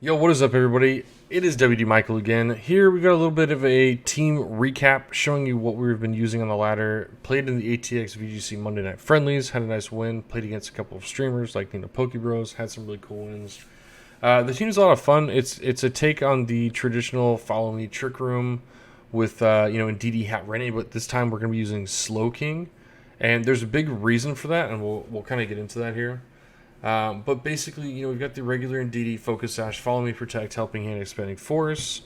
Yo, what is up, everybody? It is WDMichael again. Here we got a little bit of a team recap showing you what we've been using on the ladder. Played in the ATX VGC Monday Night Friendlies, had a nice win. Played against a couple of streamers like Pokebros, had some really cool wins. The team is a lot of fun. It's a take on the traditional follow me trick room with IndeeDee hat Rennie, but this time we're going to be using SlowKing, and there's a big reason for that, and we'll kind of get into that here. But basically, we've got the regular IndeeDee Focus Sash, Follow Me, Protect, Helping Hand, Expanding Force.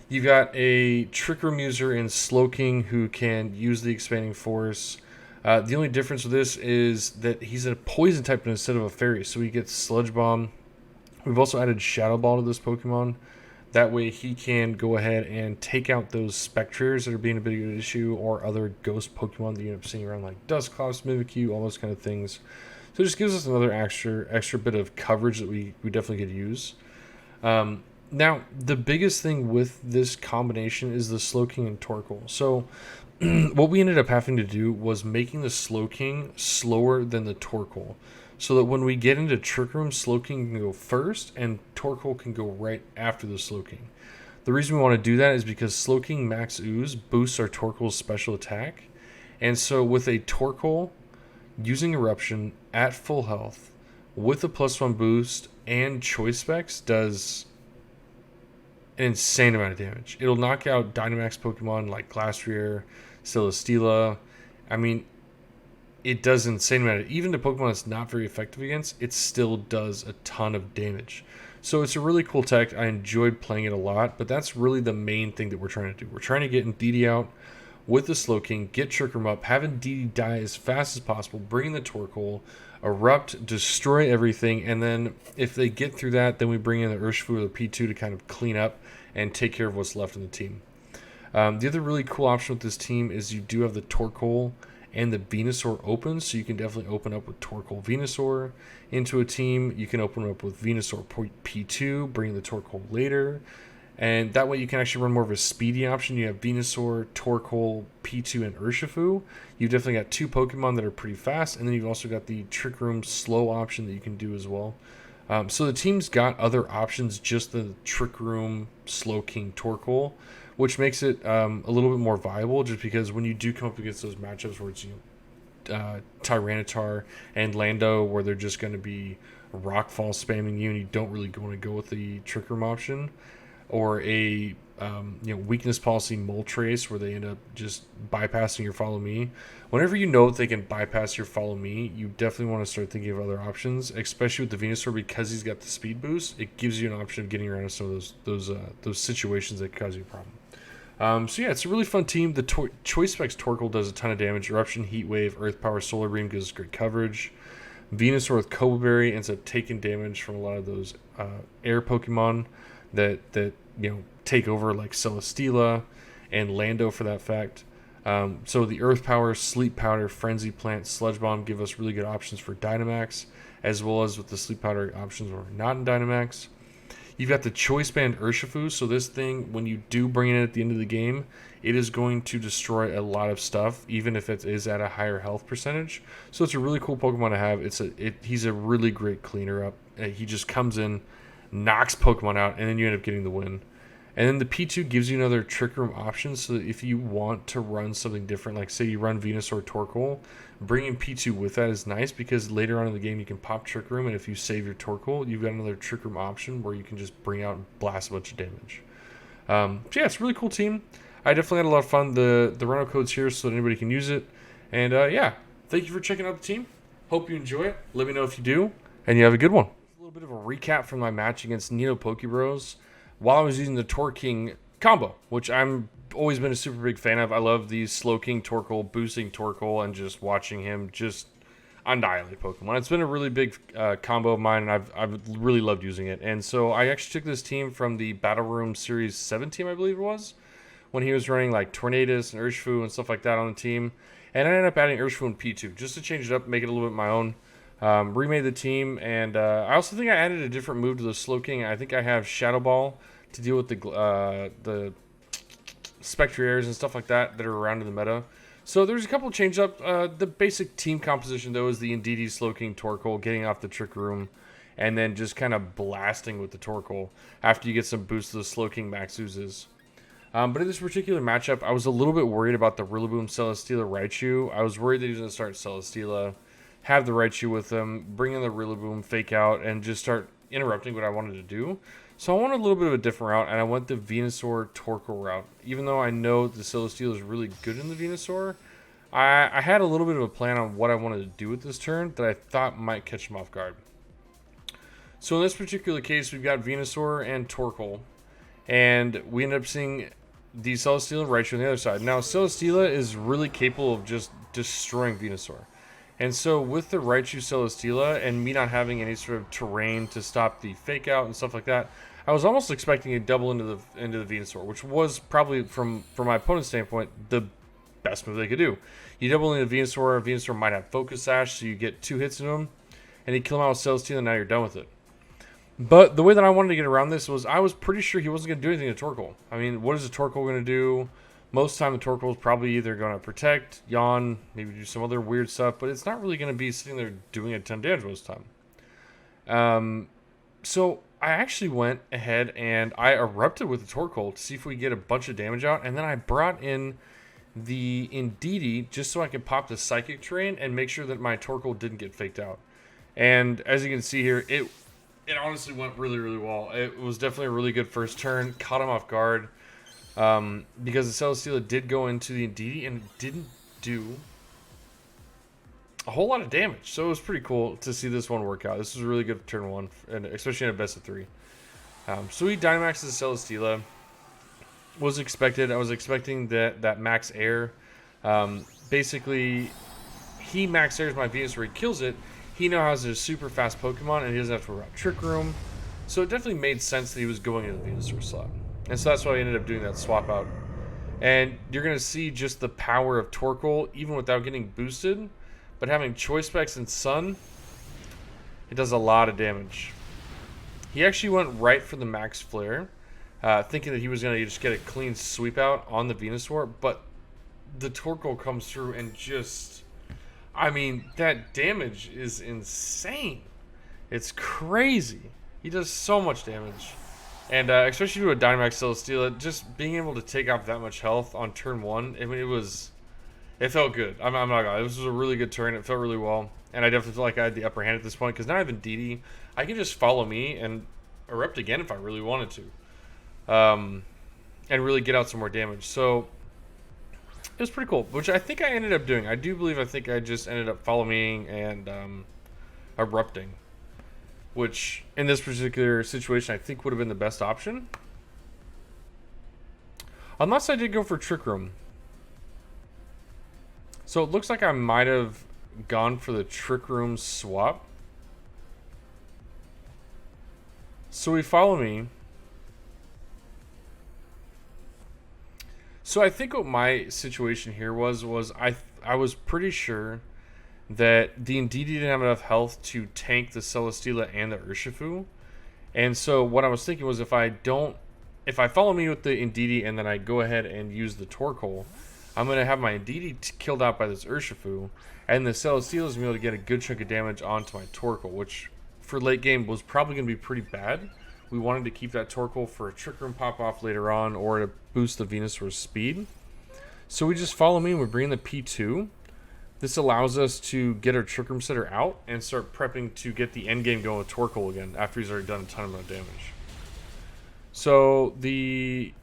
You've got a TrickRoom user in SlowKing who can use the Expanding Force. The only difference with this is that he's a Poison type instead of a Fairy, so he gets Sludge Bomb. We've also added Shadow Ball to this Pokemon. That way he can go ahead and take out those Spectreers that are being a big issue, or other ghost Pokemon that you end up seeing around like Dusclops, Mimikyu, all those kind of things. So it just gives us another extra bit of coverage that we definitely could use. Now, the biggest thing with this combination is the SlowKing and TorKoal. So what we ended up having to do was making the SlowKing slower than the TorKoal, so that when we get into Trick Room, SlowKing can go first and TorKoal can go right after the SlowKing. The reason we want to do that is because SlowKing Max Ooze boosts our TorKoal's special attack. And so with a TorKoal using Eruption at full health with a +1 boost and choice specs does an insane amount of damage. It'll knock out Dynamax Pokemon like Glastrier, Celesteela. I mean, it does an insane amount of, even the Pokemon that's not very effective against, it still does a ton of damage. So it's a really cool tech. I enjoyed playing it a lot, but that's really the main thing that we're trying to do. We're trying to get IndeeDee out with the SlowKing, get TrickRoom up, have IndeeDee die as fast as possible, bring in the TorKoal, erupt, destroy everything, and then if they get through that, then we bring in the Urshifu or the P2 to kind of clean up and take care of what's left in the team. The other really cool option with this team is you do have the TorKoal and the Venusaur open, so you can definitely open up with TorKoal Venusaur into a team. You can open up with Venusaur P2, bring the TorKoal later. And that way you can actually run more of a speedy option. You have Venusaur, TorKoal, P2, and Urshifu. You've definitely got two Pokemon that are pretty fast, and then you've also got the Trick Room slow option that you can do as well. So the team's got other options, just the Trick Room, SlowKing, TorKoal, which makes it a little bit more viable, just because when you do come up against those matchups where it's Tyranitar and Lando, where they're just going to be Rockfall spamming you and you don't really want to go with the Trick Room option, or a weakness policy Moltres where they end up just bypassing your follow me. Whenever you know that they can bypass your follow me, you definitely want to start thinking of other options, especially with the Venusaur, because he's got the speed boost. It gives you an option of getting around some of those situations that cause you a problem. So yeah, it's a really fun team. The Choice Specs TorKoal does a ton of damage. Eruption, Heat Wave, Earth Power, Solar Beam gives great coverage. Venusaur with Cobble Berry ends up taking damage from a lot of those air Pokemon that take over, like Celesteela and Lando for that fact. So the Earth Power, Sleep Powder, Frenzy Plant, Sludge Bomb give us really good options for Dynamax, as well as with the Sleep Powder options where we're not in Dynamax. You've got the Choice Band Urshifu, so this thing, when you do bring it in at the end of the game, it is going to destroy a lot of stuff, even if it is at a higher health percentage. So it's a really cool Pokemon to have. He's a really great cleaner up. He just comes in, knocks Pokemon out, and then you end up getting the win. And then the P2 gives you another Trick Room option, so that if you want to run something different, like say you run Venusaur TorKoal, bringing P2 with that is nice, because later on in the game you can pop Trick Room, and if you save your TorKoal, you've got another Trick Room option where you can just bring out and blast a bunch of damage. So yeah, it's a really cool team. I definitely had a lot of fun. The run code's here so that anybody can use it. And yeah, thank you for checking out the team. Hope you enjoy it. Let me know if you do, and you have a good one. A little bit of a recap from my match against Pokebros while I was using the Torking combo, which I'm always been a super big fan of. I love these SlowKing TorKoal, boosting TorKoal, and just watching him just annihilate Pokemon. It's been a really big combo of mine, and I've really loved using it. And so I actually took this team from the Battle Room Series 7 team, I believe it was, when he was running like Tornadus and Urshifu and stuff like that on the team. And I ended up adding Urshifu and P2 just to change it up, make it a little bit my own. Remade the team, and I also think I added a different move to the SlowKing. I think I have Shadow Ball to deal with the Spectreers and stuff like that are around in the meta. So there's a couple of change up. The basic team composition though is the IndeeDee SlowKing TorKoal getting off the Trick Room, and then just kind of blasting with the TorKoal after you get some boosts of the SlowKing Max Oozes. But in this particular matchup, I was a little bit worried about the Rillaboom, Celesteela, Raichu. I was worried that he was going to start Celesteela, have the Raichu with him, bring in the Rillaboom, fake out, and just start interrupting what I wanted to do. So I wanted a little bit of a different route, and I went the Venusaur TorKoal route. Even though I know the Celesteela is really good in the Venusaur, I had a little bit of a plan on what I wanted to do with this turn that I thought might catch him off guard. So in this particular case, we've got Venusaur and TorKoal, and we ended up seeing the Celesteela and Raichu on the other side. Now, Celesteela is really capable of just destroying Venusaur. And so with the Raichu Celesteela and me not having any sort of terrain to stop the fake out and stuff like that, I was almost expecting a double into the Venusaur, which was probably from my opponent's standpoint the best move they could do. You double into Venusaur, Venusaur might have Focus Sash, so you get 2 hits into him, and you kill him out with Celesteela, and now you're done with it. But the way that I wanted to get around this was I was pretty sure he wasn't going to do anything to TorKoal. I mean, what is a TorKoal going to do? Most of the time, the TorKoal is probably either going to protect, yawn, maybe do some other weird stuff, but it's not really going to be sitting there doing a ton of damage most of the time. So I actually went ahead and I erupted with the TorKoal to see if we get a bunch of damage out, and then I brought in the IndeeDee just so I could pop the Psychic terrain and make sure that my TorKoal didn't get faked out. And as you can see here, it honestly went really, really well. It was definitely a really good first turn. Caught him off guard because the Celesteela did go into the IndeeDee and it didn't do a whole lot of damage. So it was pretty cool to see this one work out. This was a really good turn 1, and especially in a best of 3. So he Dynamaxes the Celesteela. Was expected. I was expecting that Max Air. Basically, he Max Airs my Venusaur, he kills it. He now has a super fast Pokemon, and he doesn't have to worry about TrickRoom. So it definitely made sense that he was going into the Venusaur slot. And so that's why I ended up doing that swap out. And you're going to see just the power of TorKoal, even without getting boosted. But having Choice Specs and Sun, it does a lot of damage. He actually went right for the Max Flare, thinking that he was going to just get a clean sweep out on the Venusaur. But the TorKoal comes through and just... I mean, that damage is insane. It's crazy. He does so much damage. And especially to a Dynamax Celesteela, just being able to take off that much health on turn 1, I mean, it felt good. I'm not gonna lie. This was a really good turn. It felt really well. And I definitely feel like I had the upper hand at this point, because now I have IndeeDee. I can just follow me and erupt again if I really wanted to. And really get out some more damage. So it was pretty cool, which I think I ended up doing. I think I just ended up following and erupting, which in this particular situation I think would have been the best option. Unless I did go for TrickRoom. So it looks like I might have gone for the TrickRoom swap. So we follow me. So I think what my situation here was I was pretty sure that the IndeeDee didn't have enough health to tank the Celesteela and the Urshifu. And so what I was thinking was if I follow me with the IndeeDee and then I go ahead and use the TorKoal, I'm going to have my IndeeDee killed out by this Urshifu, and the Celesteela is going to be able to get a good chunk of damage onto my TorKoal, which for late game was probably going to be pretty bad. We wanted to keep that TorKoal for a TrickRoom pop-off later on or to boost the Venusaur's speed. So we just follow me and we bring in the P2. This allows us to get our TrickRoom setter out and start prepping to get the endgame going with TorKoal again after he's already done a ton of damage. So the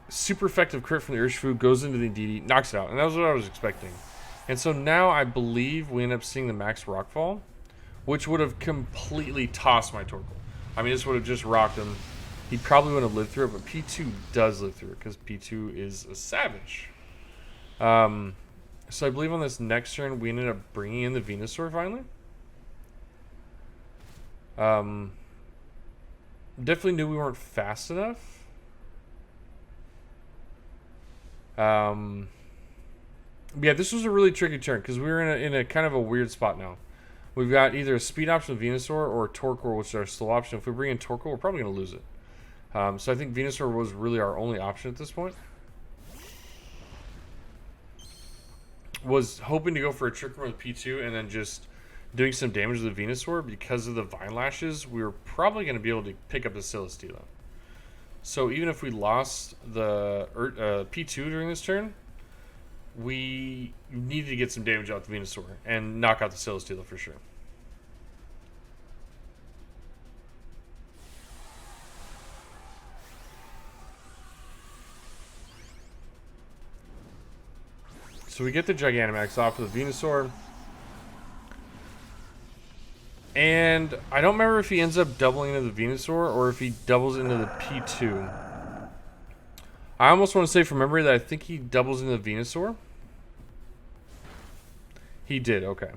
super effective crit from the Urshifu goes into the IndeeDee, knocks it out, and that was what I was expecting. And so now I believe we end up seeing the Max Rockfall, which would have completely tossed my TorKoal. I mean, this would have just rocked him. He probably wouldn't have lived through it, but P2 does live through it because P2 is a savage. So I believe on this next turn, we ended up bringing in the Venusaur finally. Definitely knew we weren't fast enough. Yeah, this was a really tricky turn because we were in a kind of a weird spot now. We've got either a speed option with Venusaur or TorKoal, which is our slow option. If we bring in TorKoal, we're probably going to lose it. So I think Venusaur was really our only option at this point. Was hoping to go for a TrickRoom with P2 and then just doing some damage to the Venusaur, because of the Vine Lashes, we were probably going to be able to pick up the Celesteela. So even if we lost the P2 during this turn, we needed to get some damage out the Venusaur and knock out the Celesteela for sure. So we get the Gigantamax off of the Venusaur. And I don't remember if he ends up doubling into the Venusaur or if he doubles into the P2. I almost want to say from memory that I think he doubles into the Venusaur. He did, okay.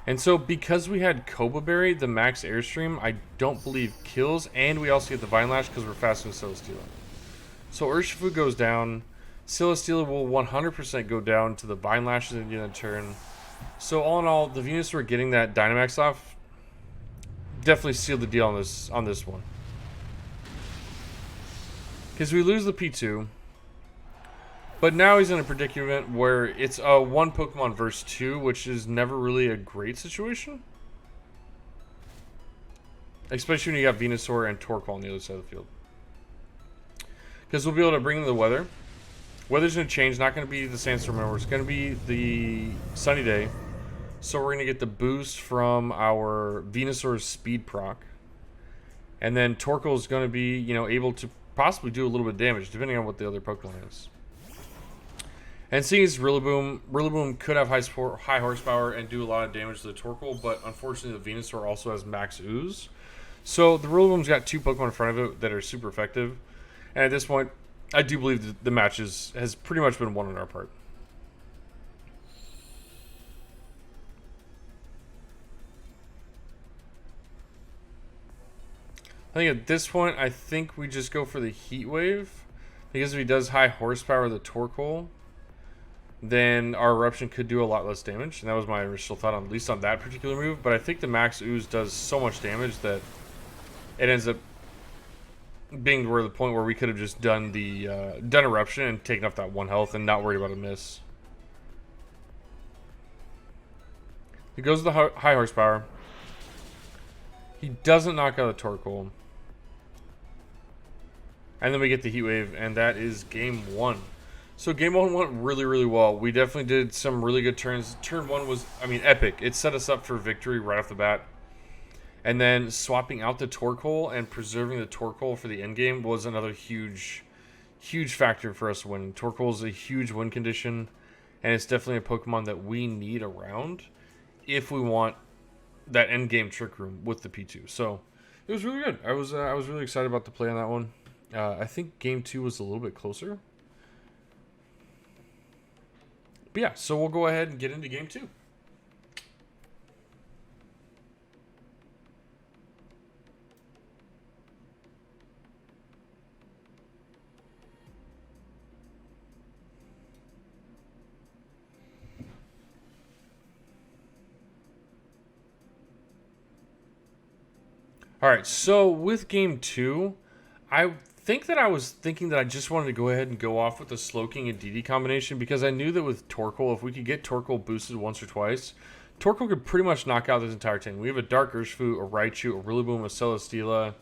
And so because we had Cobra Berry, the max Airstream, I don't believe kills. And we also get the Vine Lash because we're faster than Celesteela. So Urshifu goes down. Celesteela will 100% go down to the Vine Lashes at the end of the turn. So all in all, the Venusaur getting that Dynamax off definitely sealed the deal on this one. Because we lose the P2. But now he's in a predicament where it's a one Pokemon versus two, which is never really a great situation. Especially when you got Venusaur and TorKoal on the other side of the field. Because we'll be able to bring in the weather. Weather's going to change, not going to be the sandstorm anymore. It's going to be the sunny day. So we're going to get the boost from our Venusaur's speed proc. And then TorKoal is going to be, you know, able to possibly do a little bit of damage, depending on what the other Pokemon is. And seeing as Rillaboom could have high horsepower and do a lot of damage to the TorKoal, but unfortunately the Venusaur also has max ooze. So the Rillaboom's got two Pokemon in front of it that are super effective. And at this point, I do believe the match has pretty much been won on our part. I think at this point, I think we just go for the Heat Wave. Because if he does high horsepower the TorKoal, then our Eruption could do a lot less damage. And that was my initial thought, at least on that particular move. But I think the Max Ooze does so much damage that it ends up being the point where we could have just done the Eruption and taken off that 1 health and not worried about a miss. He goes to the high horsepower. He doesn't knock out the TorKoal. And then we get the Heat Wave, and that is game 1. So game 1 went really, really well. We definitely did some really good turns. Turn 1 was, I mean, epic. It set us up for victory right off the bat. And then swapping out the TorKoal and preserving the TorKoal for the end game was another huge, huge factor for us winning. TorKoal is a huge win condition, and it's definitely a Pokemon that we need around if we want that end game Trick Room with the P2. So it was really good. I was really excited about the play on that one. I think game 2 was a little bit closer. But yeah, so we'll go ahead and get into game 2. All right, so with game 2, I think that I was thinking that I just wanted to go ahead and go off with the SlowKing and IndeeDee combination because I knew that with TorKoal, if we could get TorKoal boosted once or twice, TorKoal could pretty much knock out this entire team. We have a Dark Urshifu, a Raichu, a Rillaboom, a Celesteela.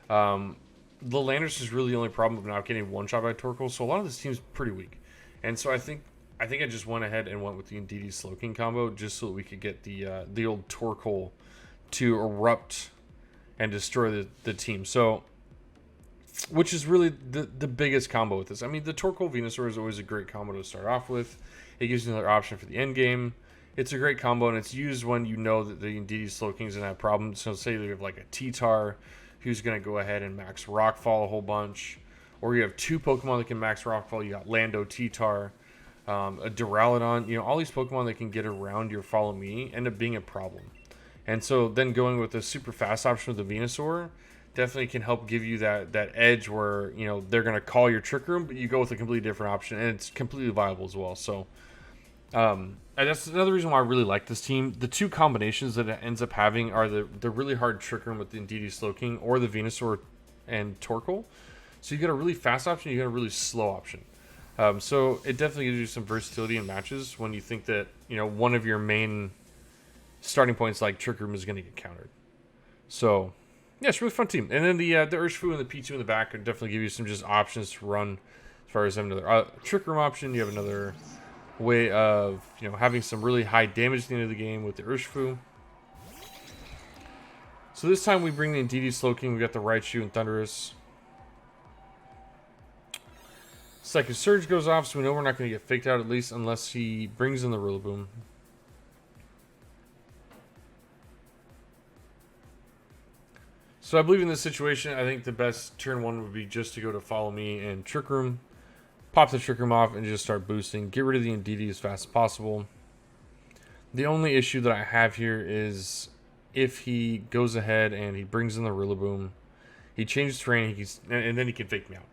The Landorus is really the only problem of not getting one-shot by TorKoal, so a lot of this team's pretty weak. And so I think I just went ahead and went with the IndeeDee SlowKing combo just so that we could get the old TorKoal to erupt and destroy the team. So, which is really the biggest combo with this. I mean, the TorKoal Venusaur is always a great combo to start off with. It gives you another option for the end game. It's a great combo, and it's used when you know that the IndeeDee SlowKing is going to have problems. So say you have like a T-Tar who's going to go ahead and max Rockfall a whole bunch. Or you have two Pokemon that can max Rockfall. You got Lando, T-Tar, a Duraludon. You know, all these Pokemon that can get around your Follow Me end up being a problem. And so then going with the super fast option with the Venusaur definitely can help give you that edge where, you know, they're going to call your Trick Room, but you go with a completely different option, and it's completely viable as well. So and that's another reason why I really like this team. The two combinations that it ends up having are the really hard Trick Room with the IndeeDee SlowKing or the Venusaur and TorKoal. So you got a really fast option, you got a really slow option. So it definitely gives you some versatility in matches when you think that, you know, one of your main starting points like Trick Room is going to get countered. So, yeah, it's a really fun team. And then the Urshifu and the P2 in the back could definitely give you some just options to run as far as having another Trick Room option. You have another way of, you know, having some really high damage at the end of the game with the Urshifu. So this time we bring the IndeeDee SlowKing. We got the Raichu and Thundurus. Psychic Surge goes off, so we know we're not going to get faked out, at least unless he brings in the Rillaboom. So I believe in this situation, I think the best turn one would be just to go to Follow Me and Trick Room. Pop the Trick Room off and just start boosting. Get rid of the IndeeDee as fast as possible. The only issue that I have here is if he goes ahead and he brings in the Rillaboom, he changes terrain, and then he can fake me out.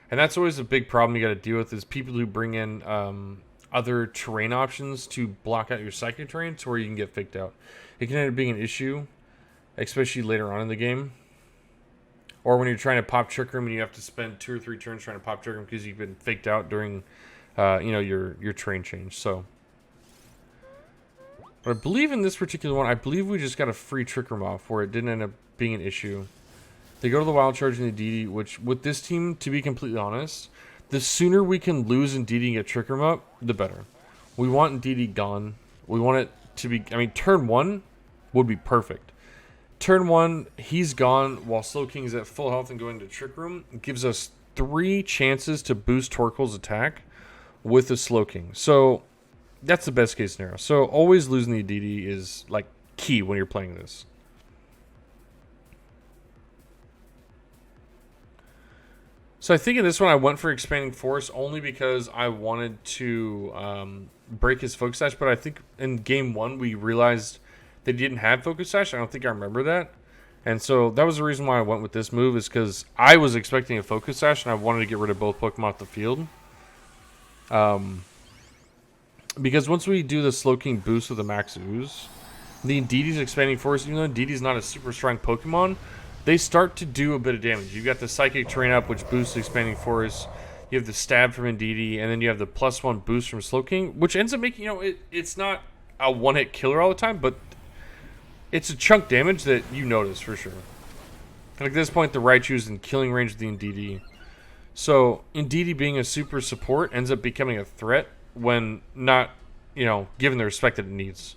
And that's always a big problem you got to deal with, is people who bring in other terrain options to block out your psychic terrain to where you can get faked out. It can end up being an issue, especially later on in the game. Or when you're trying to pop Trick Room and you have to spend 2 or 3 turns trying to pop Trick Room because you've been faked out during you know, your terrain change. So, but I believe in this particular one, I believe we just got a free Trick Room off where it didn't end up being an issue. They go to the Wild Charge and the IndeeDee, which with this team, to be completely honest, the sooner we can lose IndeeDee and get Trick Room up, the better. We want IndeeDee gone. We want it to be, I mean, turn 1 would be perfect. Turn 1, he's gone while SlowKing is at full health and going to Trick Room. It gives us 3 chances to boost TorKoal's attack with the SlowKing. So that's the best case scenario. So always losing the IndeeDee is like key when you're playing this. So I think in this one I went for Expanding Force only because I wanted to break his Focus Sash, but I think in game 1 we realized they didn't have Focus Sash. I don't think I remember that. And so that was the reason why I went with this move, is because I was expecting a Focus Sash and I wanted to get rid of both Pokemon off the field. Because once we do the SlowKing boost with the Max Ooze, the IndeeDee's Expanding Force, even though IndeeDee's not a super strong Pokemon, they start to do a bit of damage. You've got the Psychic Terrain up, which boosts Expanding Force. You have the Stab from IndeeDee, and then you have the +1 boost from SlowKing, which ends up making, you know, it's not a one-hit killer all the time, but it's a chunk damage that you notice for sure. Like at this point, the Raichu's in killing range of the IndeeDee. So IndeeDee being a super support ends up becoming a threat when not, you know, given the respect that it needs.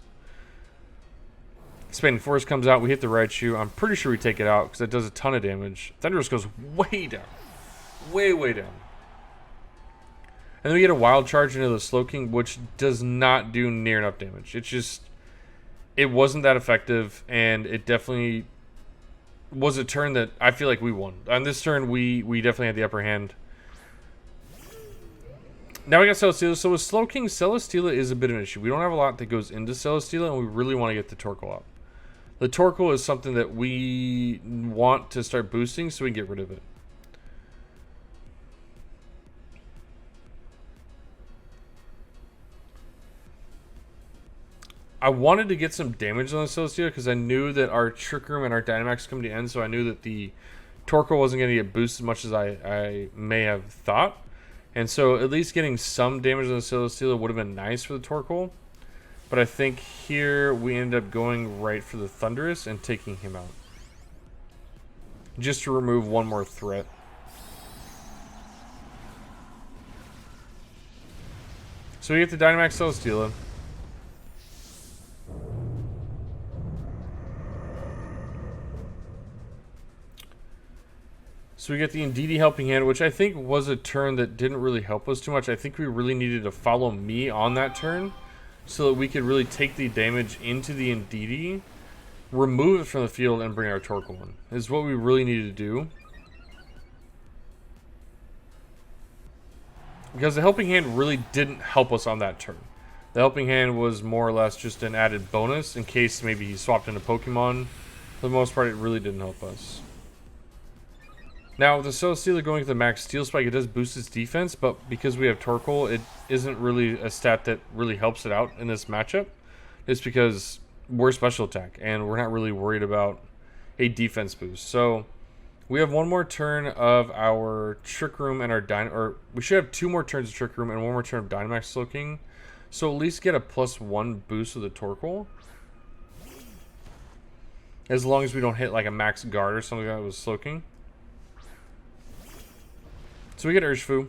Expanding Force comes out, we hit the Raichu. I'm pretty sure we take it out because it does a ton of damage. Thundurus goes way down. Way, way down. And then we get a Wild Charge into the SlowKing, which does not do near enough damage. It's just, it wasn't that effective, and it definitely was a turn that I feel like we won. On this turn, we definitely had the upper hand. Now we got Celesteela. So with SlowKing, Celesteela is a bit of an issue. We don't have a lot that goes into Celesteela, and we really want to get the TorKoal up. The TorKoal is something that we want to start boosting so we can get rid of it. I wanted to get some damage on the Celesteela because I knew that our Trick Room and our Dynamax come to end, so I knew that the TorKoal wasn't going to get boosted as much as I may have thought. And so at least getting some damage on the Celesteela would have been nice for the TorKoal. But I think here we end up going right for the Thundurus and taking him out. Just to remove one more threat. So we get the Dynamax Celesteela. So we get the IndeeDee Helping Hand, which I think was a turn that didn't really help us too much. I think we really needed to follow me on that turn so that we could really take the damage into the IndeeDee, remove it from the field, and bring our TorKoal in. Is what we really needed to do. Because the Helping Hand really didn't help us on that turn. The Helping Hand was more or less just an added bonus in case maybe he swapped into Pokemon. For the most part, it really didn't help us. Now, with the Celesteela going to the max Steel Spike, it does boost its defense, but because we have TorKoal, it isn't really a stat that really helps it out in this matchup. It's because we're special attack, and we're not really worried about a defense boost. So, we have one more turn of our Trick Room and our we should have 2 more turns of Trick Room and 1 more turn of Dynamax SlowKing. So, at least get a +1 boost with the TorKoal. as long as we don't hit like a max guard or something like that with SlowKing. So we get Urshifu.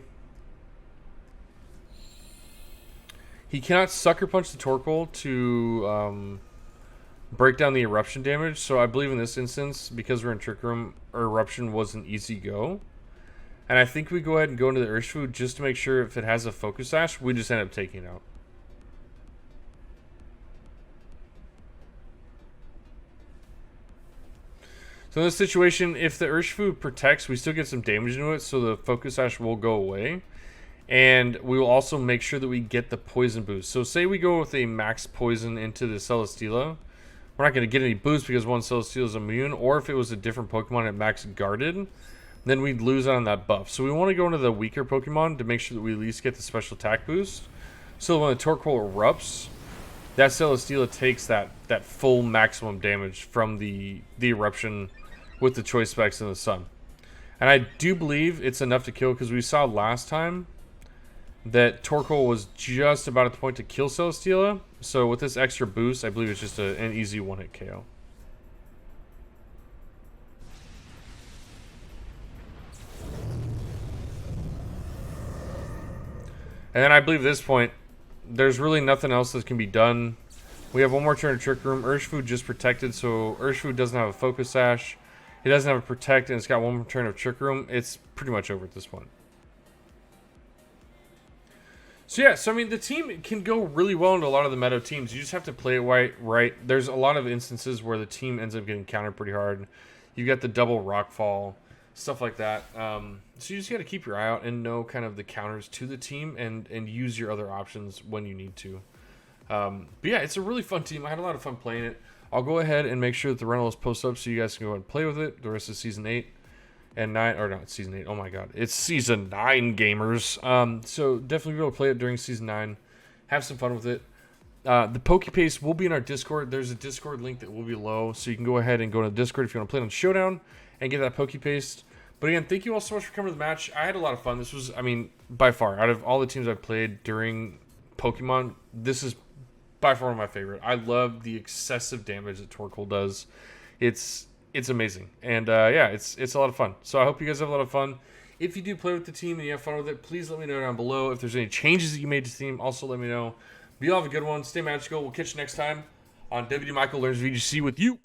He cannot Sucker Punch the TorKoal to break down the Eruption damage. So I believe in this instance, because we're in Trick Room, Eruption was an easy go. And I think we go ahead and go into the Urshifu just to make sure if it has a Focus Sash, we just end up taking it out. So in this situation, if the Urshifu protects, we still get some damage into it, so the Focus Sash will go away. And we will also make sure that we get the poison boost. So say we go with a max poison into the Celesteela. We're not going to get any boost because one Celesteela is immune. Or if it was a different Pokemon at max guarded, then we'd lose out on that buff. So we want to go into the weaker Pokemon to make sure that we at least get the special attack boost. So when the TorKoal erupts, that Celesteela takes that full maximum damage from the eruption with the choice specs in the sun. And I do believe it's enough to kill, because we saw last time that TorKoal was just about at the point to kill Celesteela. So with this extra boost, I believe it's just an easy one-hit KO. And then I believe at this point, there's really nothing else that can be done. We have one more turn of Trick Room. Urshifu just protected, so Urshifu doesn't have a Focus Sash. He doesn't have a Protect, and it's got one more turn of Trick Room. It's pretty much over at this point. So yeah, so I mean, the team can go really well into a lot of the meta teams. You just have to play it right. There's a lot of instances where the team ends up getting countered pretty hard. You got the double Rockfall, stuff like that. So you just got to keep your eye out and know kind of the counters to the team and use your other options when you need to. But yeah, it's a really fun team. I had a lot of fun playing it. I'll go ahead and make sure that the rental is posted up so you guys can go ahead and play with it the rest of Season 8 and 9. Or not Season 8. Oh my god. It's Season 9, gamers. So definitely be able to play it during Season 9. Have some fun with it. The PokePaste will be in our Discord. There's a Discord link that will be below, so you can go ahead and go to the Discord if you want to play it on Showdown and get that PokePaste. But again, thank you all so much for coming to the match. I had a lot of fun. This was, I mean, by far, out of all the teams I've played during Pokemon, this is by far one of my favorite. I love the excessive damage that TorKoal does. It's amazing. And yeah, it's a lot of fun. So I hope you guys have a lot of fun. If you do play with the team and you have fun with it, please let me know down below. If there's any changes that you made to the team, also let me know. But you all have a good one. Stay magical. We'll catch you next time on WDMichael Learns VGC with you.